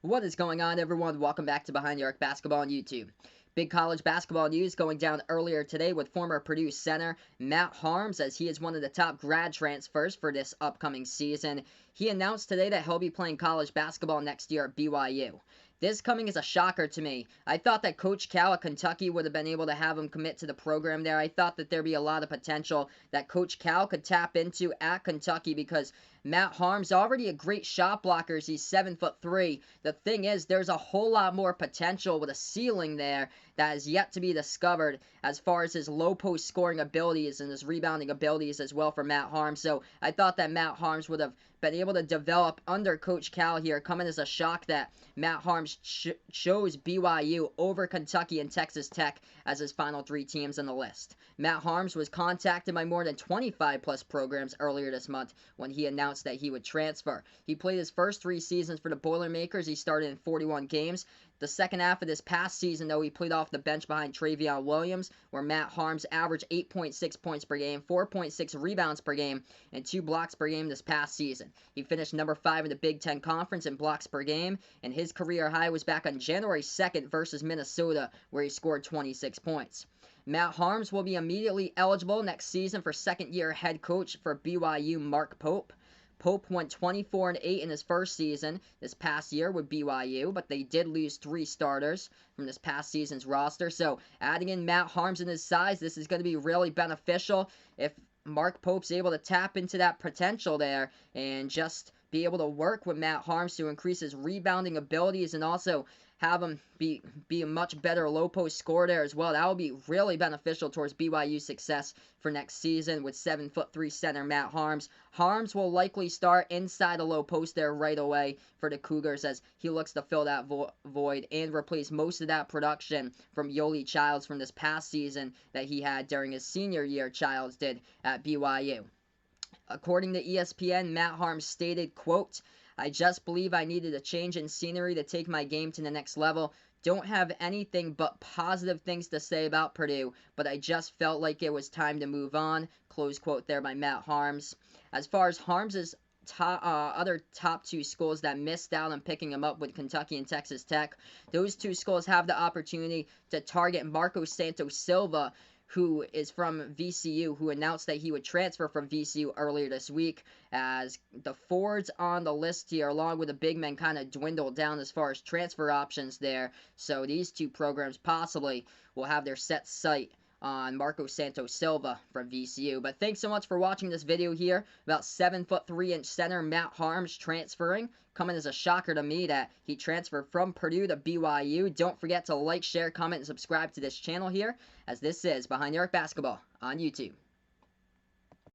What is going on, everyone? Welcome back to Behind the Arc Basketball on YouTube. Big college basketball news going down earlier today with former Purdue center Matt Haarms, as he is one of the top grad transfers for this upcoming season. He announced today that he'll be playing college basketball next year at BYU. This coming as a shocker to me. I thought that Coach Cal at Kentucky would have been able to have him commit to the program there. I thought that there'd be a lot of potential that Coach Cal could tap into at Kentucky because Matt Haarms already a great shot blocker as he's 7'3". The thing is, there's a whole lot more potential with a ceiling there that is yet to be discovered as far as his low post scoring abilities and his rebounding abilities as well for Matt Haarms. So I thought that Matt Haarms would have been able to develop under Coach Cal here, coming as a shock that Matt Haarms chose BYU over Kentucky and Texas Tech as his final three teams on the list. Matt Haarms was contacted by more than 25 plus programs earlier this month when he announced that he would transfer. He played his first 3 seasons for the Boilermakers. He started in 41 games. The second half of this past season, though, he played off the bench behind Travion Williams, where Matt Haarms averaged 8.6 points per game, 4.6 rebounds per game, and 2 blocks per game this past season. He finished number 5 in the Big Ten Conference in blocks per game, and his career high was back on January 2nd versus Minnesota, where he scored 26 points. Matt Haarms will be immediately eligible next season for second-year head coach for BYU Mark Pope. Pope went 24-8 in his first season this past year with BYU, but they did lose 3 starters from this past season's roster. So adding in Matt Haarms and his size, this is going to be really beneficial if Mark Pope's able to tap into that potential there and just be able to work with Matt Haarms to increase his rebounding abilities and also have him be a much better low post scorer there as well. That will be really beneficial towards BYU's success for next season with 7'3" center Matt Haarms. Haarms will likely start inside the low post there right away for the Cougars as he looks to fill that void and replace most of that production from Yoli Childs from this past season that he had during his senior year. Childs did at BYU. According to ESPN, Matt Haarms stated, quote, "I just believe I needed a change in scenery to take my game to the next level. Don't have anything but positive things to say about Purdue, but I just felt like it was time to move on." Close quote there by Matt Haarms. As far as Haarms' other top 2 schools that missed out on picking him up with Kentucky and Texas Tech, those 2 schools have the opportunity to target Marco Santos Silva, who is from VCU, who announced that he would transfer from VCU earlier this week, as the forwards on the list here, along with the big men, kind of dwindled down as far as transfer options there. So these 2 programs possibly will have their set sight on Marco Santos Silva from VCU. But thanks so much for watching this video here about 7'3" center Matt Haarms transferring. Coming as a shocker to me that he transferred from Purdue to BYU. Don't forget to like, share, comment, and subscribe to this channel here, as this is Behind the Arc Basketball on YouTube.